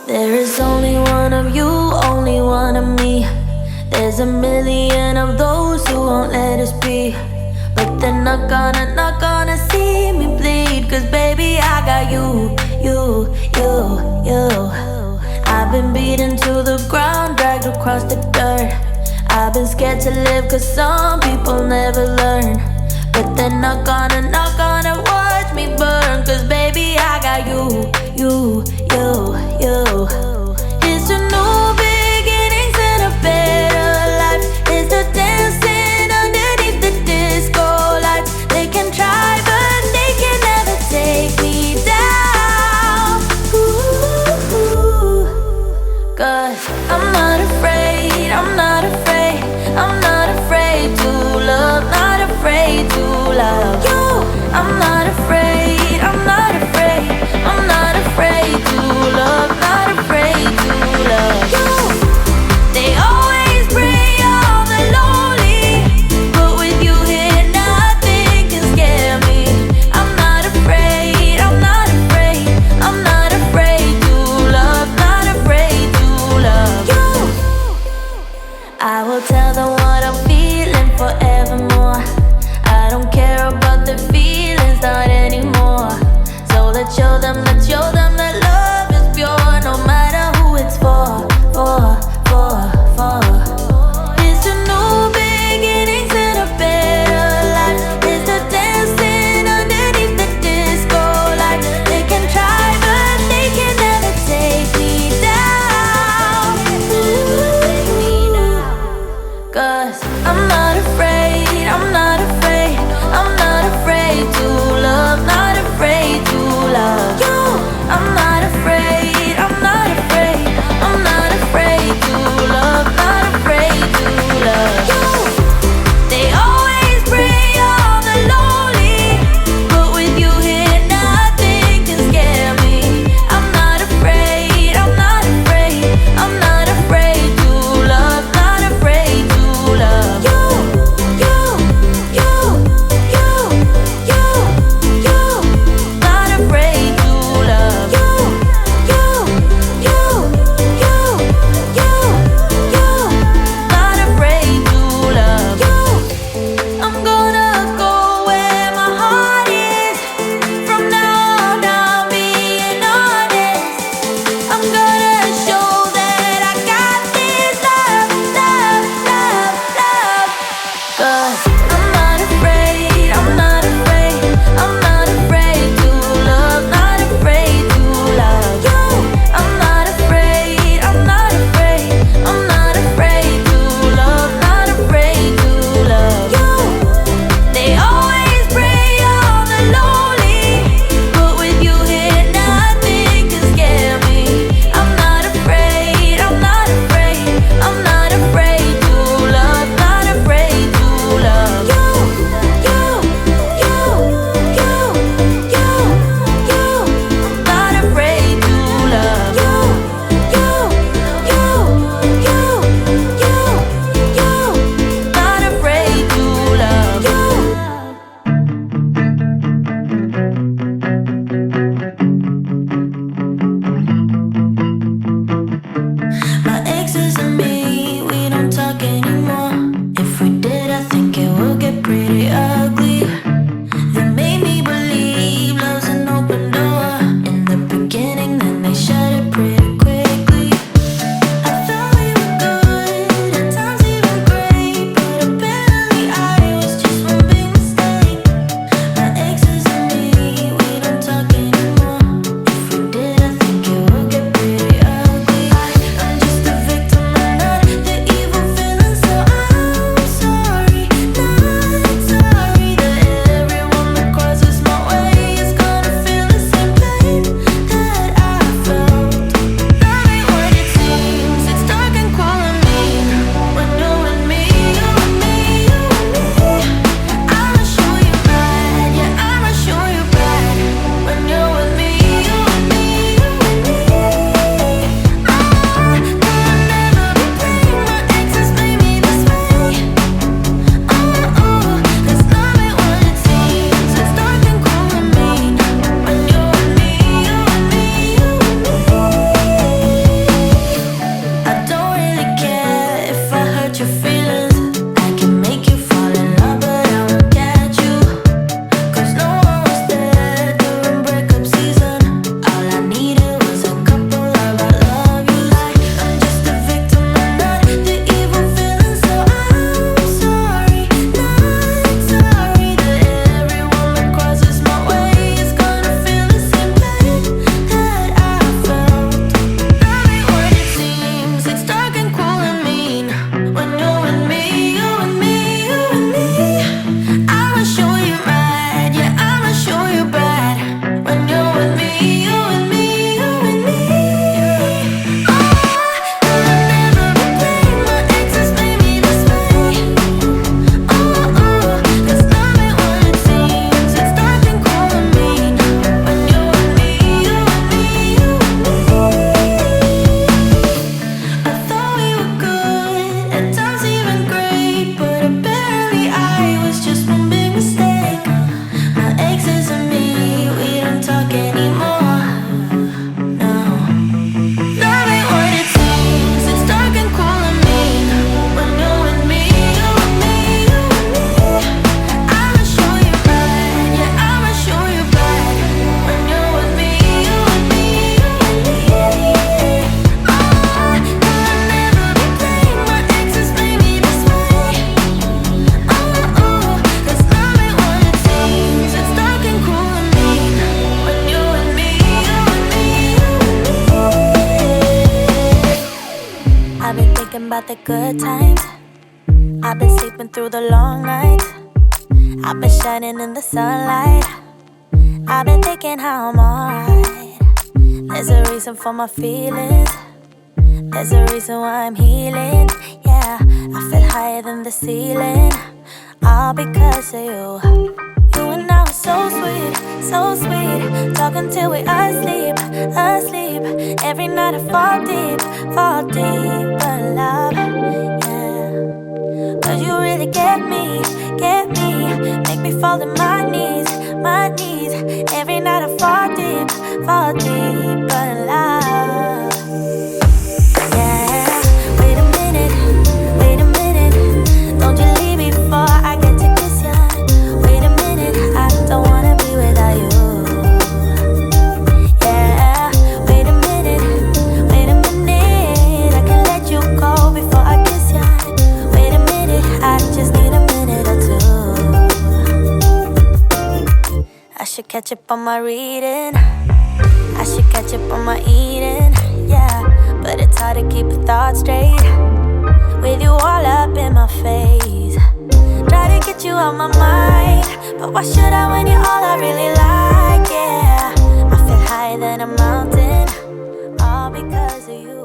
There is only one of you, only one of me. There's a million of those who won't let us be. But they're not gonna see me bleed. Cause baby, I got you. I've been beaten to the ground, dragged across the dirt. I've been scared to live cause some people never learn. But they're not gonna watch me burn. Cause baby, I got you. It's a new beginnings and a better life. It's the dancing underneath the disco lights. They can try but they can never take me down. Cause I'm not afraid, I'm not afraid, I'm not afraid to love, not afraid to love you. I'm not afraid, I'm not afraid, I'm not afraid to love, not afraid to love you. They always bring all the lonely, but with you here nothing can scare me. I'm not afraid, I'm not afraid, I'm not afraid to love, not afraid to love you. I will tell them what I'm feeling forevermore. I don't care about the feelings, not anymore. So let's show them that love is pure, no matter who it's for. It's a new beginnings and a better life. It's the dancing underneath the disco light. They can try but they can never take me down. Cause I'm not afraid, I'm not afraid, I'm not afraid to love, not afraid to love you. I'm not afraid, I'm not afraid, I'm not afraid to love, not afraid to love you. They always bring all the lonely, but with you here nothing can scare me. I'm not afraid, I'm not afraid, I'm not afraid to love, not afraid to love you. Not afraid to love you. Not afraid to love you. I'm gonna go where my heart is. From now on, I'm being honest. I'm gonna show that I got this love. Cause I'm not afraid, I'm not afraid, I'm not afraid to love, not afraid to love you. I'm not afraid, I'm not afraid, I'm not afraid to love, not afraid to love you. They always bring all the lonely, but with you here nothing can scare me. I'm not afraid, I'm not afraid, I'm not afraid to love, not afraid to love you. Not afraid to love you. Not afraid to love you. My exes and me, we don't talk anymore. If we did, I think it would get pretty ugly. They made me believe love's an open door in the beginning, then they shut it pretty quickly. I thought we were good, at times even great, but apparently I was just one big mistake. My exes and me, we don't talk anymore. If we did, I think it would get pretty ugly. I'm just a victim and not the evil villain, so I'm sorry, not sorry that everyone that crosses my way is gonna feel the same pain that I felt. about the good times. I've been sleeping through the long nights. I've been shining in the sunlight. I've been thinking how I'm alright. There's a reason for my feelings. There's a reason why I'm healing. Yeah, I feel higher than the ceiling. All because of you. You and I were so sweet, so sweet. Talking till we asleep, asleep. Every night I fall deep in love. Yeah, 'cause you really get me, make me fall to my knees, my knees. Every night I fall deep in love. Yeah, wait a minute, don't you leave before I get to kiss ya. Wait a minute, I don't wanna be without you. Yeah, wait a minute, I can let you go before I kiss ya. Wait a minute, I just need a minute or two. I should catch up on my reading, I should catch up on my eating, yeah. But it's hard to keep your thoughts straight with you all up in my face. Try to get you out my mind, but why should I when you're all I really like, yeah. I feel higher than a mountain, all because of you.